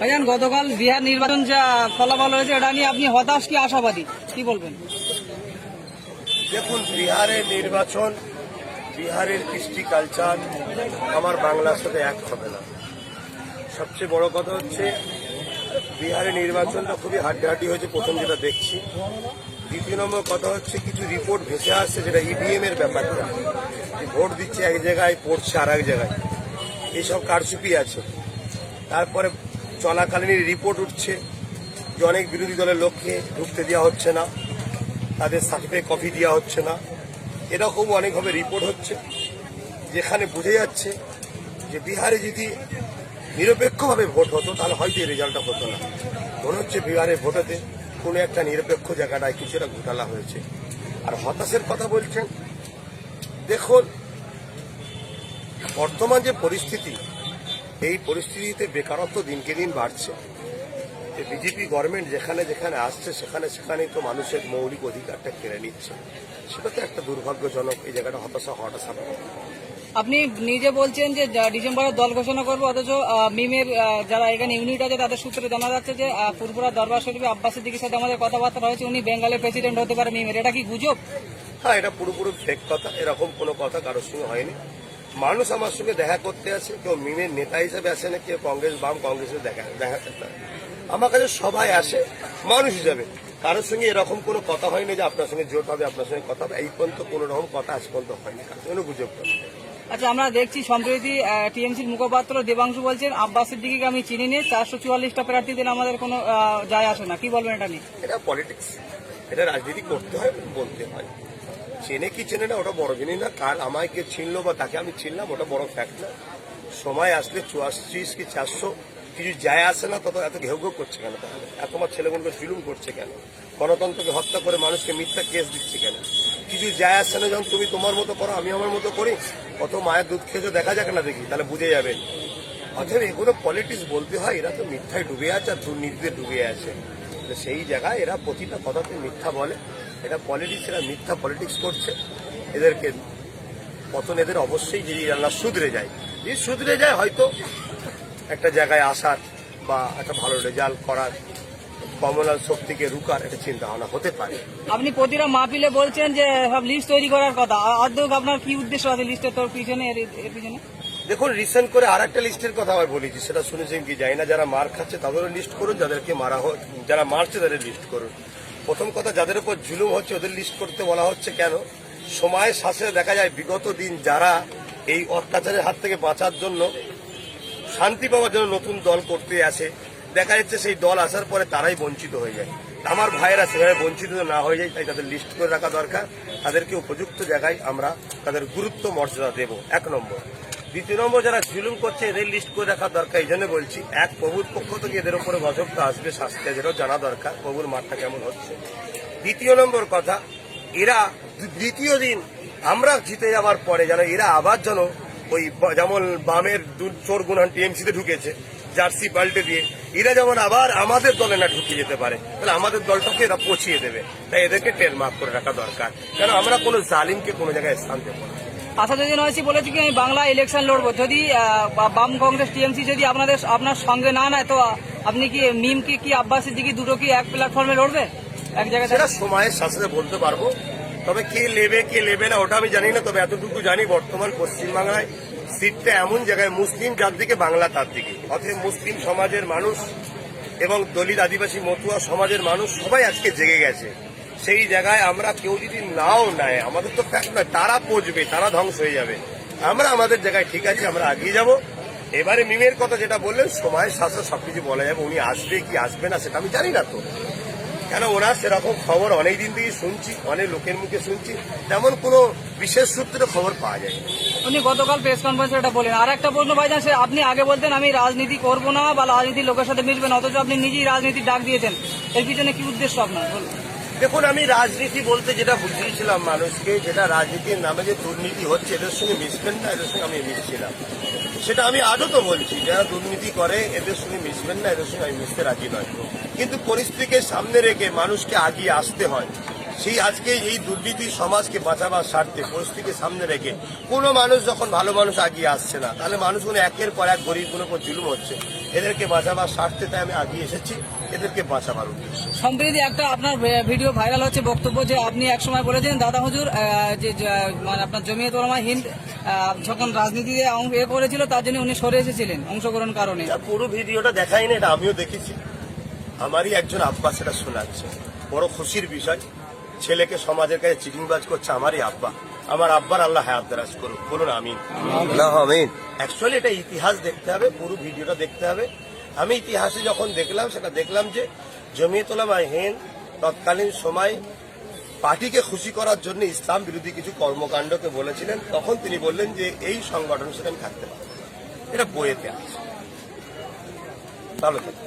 ভাইজান, গতকাল বিহার নির্বাচন যা ফলাফল হয়েছে এটা নিয়ে আপনি হতাশ কি আশাবাদী, কি বলবেন? দেখুন, বিহারের নির্বাচন, বিহারের কৃষ্টি কালচার আমার বাংলার সাথে এক হবে না। সবচেয়ে বড় কথা হচ্ছে বিহারের নির্বাচনটা খুবই হাড্ডাহাড্ডি হয়েছে, প্রথম যেটা দেখছি। দ্বিতীয় নম্বর কথা হচ্ছে কিছু রিপোর্ট ভেসে আসছে যেটা ইভিএম এর ব্যাপারটা, ভোট দিচ্ছে এক জায়গায়, পড়ছে আর এক জায়গায়, এইসব কারচুপি আছে। তারপরে চলাকালীন রিপোর্ট উঠছে যে অনেক বিরোধী দলের লোককে ঢুকতে দেওয়া হচ্ছে না, তাদের সার্টিফিকেট কপি দেওয়া হচ্ছে না, এরকম অনেকভাবে রিপোর্ট হচ্ছে, যেখানে বোঝা যাচ্ছে যে বিহারে যদি নিরপেক্ষভাবে ভোট হতো তাহলে হয়তো এই রেজাল্টটা হতো না। মনে হচ্ছে বিহারের ভোটেতে কোনো একটা নিরপেক্ষ জায়গাটায় কিছুটা ঘোটালা হয়েছে। আর হতাশের কথা বলছেন, দেখুন বর্তমান যে পরিস্থিতি, এই পরিস্থিতিতে বেকারত্ব দিনকে দিন বাড়ছে। বিজেপি গভর্নমেন্ট যেখানে যেখানে আসছে সেখানে সেখানেই তো মানুষের মৌলিক অধিকারটা কেড়ে নিচ্ছে। সেটা তো একটা দুর্ভাগ্যজনক, এই জায়গাটা হতাশা হওয়াটা স্বাভাবিক। আপনি নিজে বলছেন যে ডিসেম্বরে দল ঘোষণা করবো, অথচ মিমের যারা এখানে ইউনিট আছে তাদের সূত্রে জানা যাচ্ছে যে ফুরফুরা দরবার শরীফে আব্বাস সিদ্দিকীর সাথে আমাদের কথাবার্তা রয়েছে, উনি বেঙ্গলের প্রেসিডেন্ট হতে পারে মিমের। এটা কি গুজব? হ্যাঁ, এটা পুরোপুরি ফেক কথা। এরকম কোনো কথা কারোর সঙ্গে হয়নি। মানুষ আমার সঙ্গে দেখা করতে আসে, কেউ মিমের নেতা হিসেবে আসে না, কেউ কংগ্রেস বাম কংগ্রেসের দেখা করতে। আমার কাছে সবাই আসে মানুষ হিসাবে। কারোর সঙ্গে এরকম কোনো কথা হয়নি যে আপনার সঙ্গে জোট হবে, আপনার সঙ্গে কথা হবে। এই পর্যন্ত কোনো রকম কথা আজ পর্যন্ত হয়নি, কারোর সঙ্গে গুজব কথা। আচ্ছা, আমরা দেখছি সম্প্রতি টিএমসির মুখপাত্র দেবাংশু বলছেন আব্বাস সিদ্দিকীকে আমি চিনি নি, 444টা প্রার্থী দিলে আমাদের কোনো যায় আসে না। কি বলবেন এটা নিয়ে? এটা পলিটিক্স, এটা রাজনীতি করতে হয়, বলতে হয়। চেনে কি চেনে না ওটা বড় জিনিস না। কাল আমায় কে চিনলো বা তাকে আমি চিনলাম ওটা বড় ফ্যাক্ট না। সময় আসলে 84 কি 400 কিছু যায় আসে না, তত এত ঘেউ ঘেউ করছে কেন? তাহলে এত আমার ছেলেগুলোকে জুলুম করছে কেন? গণতন্ত্রকে হত্যা করে মানুষকে মিথ্যা কেস দিচ্ছে কেন? কিছু যায় আসে না। যখন তুমি তোমার মতো করো, আমি আমার মতো করি, কত মায়ের দুধ খেয়েছো দেখা যাক না, দেখি তাহলে বুঝে যাবেন। অথবা এগুলো পলিটিক্স বলতে হয়। এরা তো মিথ্যায় ডুবে আছে আর দুর্নীতিতে ডুবে আছে। সেই জায়গায় এরা প্রতিটা কথাতে মিথ্যা বলে। এটা পলিটিক্স, এরা মিথ্যা পলিটিক্স করছে। এদেরকে পতন এদের অবশ্যই, যদি এরা শুধরে যায়, যদি শুধরে যায় হয়তো একটা জায়গায় আসার বা একটা ভালো রেজাল্ট করার, কমলাল শক্তিকে রুকার একটা চিন্তা ভাবনা হতে পারে। আপনি প্রতিটা মাহফিলে বলছেন যে সব লিস্ট তৈরি করার কথা, আদৌ আপনার কি উদ্দেশ্য আছে লিস্টের তোর পিছনে, এর পিছনে? দেখুন, রিসেন্ট করে আর একটা লিস্টের কথা আমি বলেছি, সেটা শুনেছেন কি জানি না। যারা মার খাচ্ছে তাদেরও লিস্ট করুন, যাদেরকে মারা যারা মারছে তাদের লিস্ট করুন। প্রথম কথা, যাদের উপর জুলুম হচ্ছে ওদের লিস্ট করতে বলা হচ্ছে কেন? সময়ের সাথে দেখা যায় বিগত দিন যারা এই অত্যাচারের হাত থেকে বাঁচার জন্য, শান্তি পাওয়ার জন্য নতুন দল করতে আসে, দেখা যাচ্ছে সেই দল আসার পরে তারাই বঞ্চিত হয়ে যায়। আমার ভাইয়েরা সেভাবে বঞ্চিত না হয়ে যায়, তাই তাদের লিস্ট করে রাখা দরকার। তাদেরকে উপযুক্ত জায়গায় আমরা তাদের গুরুত্ব মর্যাদা দেব, 1 নম্বর। দ্বিতীয় নম্বর, যারা জুলুম করছে এদের লিস্ট করে রাখা দরকার। এই জন্য বলছি, এক, প্রভুর পক্ষ থেকে এদের উপরে গজবটা আসবে, শাস্তি, এদেরও জানা দরকার প্রভুর মাঠটা কেমন হচ্ছে। দ্বিতীয় নম্বর কথা, এরা দ্বিতীয় দিন আমরা জিতে যাওয়ার পরে যেন এরা আবার যেন ওই যেমন বামের চোর গুনান টিএমসিতে ঢুকেছে জার্সি পাল্টে দিয়ে, এরা যেমন আবার আমাদের দলে না ঢুকে যেতে পারে, তাহলে আমাদের দলটাকে এরা পচিয়ে দেবে। তাই এদেরকে ট্রেন মার্ক করে রাখা দরকার, কেন আমরা কোনো জালিমকে কোনো জায়গায় স্থান দেবো না। আসাদুদ্দিন ওয়াইসি বলেছে কি আমি বাংলা ইলেকশন লড়বো, যদি বাম কংগ্রেস টিএমসি যদি আপনার সঙ্গে না নেয় তো আপনি কি মিমকে কি আব্বাস সিদ্দিকী দুটো কি এক প্ল্যাটফর্মে লড়বে এক জায়গায়? সেটা সময়ের সাথে বলতে পারবো, তবে কে নেবে কে নেবে না ওটা আমি জানি না। তবে এতটুকু জানি, বর্তমান পশ্চিমবাংলায় সিটটা এমন জায়গায় মুসলিম যার দিকে বাংলা তার দিকে। অতএব মুসলিম সমাজের মানুষ এবং দলিত আদিবাসী মতুয়া সমাজের মানুষ সবাই আজকে জেগে গেছে। সেই জায়গায় আমরা কেউ যদি নাও নেয়, আমাদের তো ফ্যাক্ট নয়, তারা পচবে, তারা ধ্বংস হয়ে যাবে। আমরা আমাদের জায়গায় ঠিক আছে, আমরা এগিয়ে যাব। এবারে মিমের কথা যেটা বললেন, সময়ের সাথে সবকিছু বলা যাবে। উনি আসবে কি আসবে না সেটা আমি জানি না তো, কেন ওনার সেরকম খবর অনেক দিন থেকে শুনছি, অনেক লোকের মুখে শুনছি, তেমন কোনো বিশেষ সূত্রে খবর পাওয়া যায়। উনি গতকাল প্রেস কনফারেন্সে এটা বলেন। আর একটা প্রশ্ন ভাইজান, সে আপনি আগে বলতেন আমি রাজনীতি করব না বা রাজনীতির লোকের সাথে মিশবেন, অথচ আপনি নিজেই রাজনীতির ডাক দিয়েছেন, এর পিছনে কি উদ্দেশ্য আপনার? দেখুন, আমি রাজনীতি বলতে যেটা বুঝিয়েছিলাম মানুষকে, যেটা রাজনীতির নামে যে দুর্নীতি হচ্ছে, এদের সঙ্গে মিশবেন না, এদের সঙ্গে আমি মিশছিলাম। সেটা আমি আজও তো বলছি, যারা দুর্নীতি করে এদের সঙ্গে মিশবেন না, এদের সঙ্গে আমি মিশতে রাজি নয়। কিন্তু পরিস্থিতিকে সামনে রেখে মানুষকে আগিয়ে আসতে হয়, সেই আজকে এই দুর্নীতি সমাজকে বাঁচাবার স্বার্থে পরিস্থিতিকে সামনে রেখে কোনো মানুষ যখন ভালো মানুষ আগিয়ে আসছে না, তাহলে মানুষগুলো একের পর এক গরিবগুলোর উপর জুলুম হচ্ছে, এদেরকে বাঁচাবার স্বার্থে তাই আমি আগিয়ে এসেছি, এদেরকে বাঁচাবার উদ্দেশ্য। সম্প্রতি একটা আপনার ভিডিও ভাইরাল হচ্ছে বক্তব্য যে আপনি একসময় বলেছেন দাদা হুজুর মানে আপনার জমিয়ত উলামা হিন্দ যখন রাজনীতিতে করেছিল তার জন্য উনি সরে এসেছিলেন অংশগ্রহণ কারণে। পুরো ভিডিওটা দেখাই না, এটা আমিও দেখেছি, আমারই একজন আব্বা সেটা শোনাচ্ছে। বড় খুশির বিষয়, ছেলেকে সমাজের কাছে চিটিংবাজ করছে আমারই আব্বা। আমার আব্বার আল্লাহ হায়াত দারাজ করুক, বলুন আমিন। অ্যাকচুয়ালি এটা ইতিহাস দেখতে হবে, পুরো ভিডিওটা দেখতে হবে। আমি ইতিহাসে যখন দেখলাম, সেটা দেখলাম যে জমিয়ত উলামা হিন্দ তৎকালীন সময় পার্টিকে খুশি করার জন্য ইসলাম বিরোধী কিছু কর্মকাণ্ডকে বলেছিলেন। তখন তিনি বললেন যে এই সংগঠনের সাথে আমি থাকতে পারবো, এটা বইয়েতে আছে। ভালো থাকবে।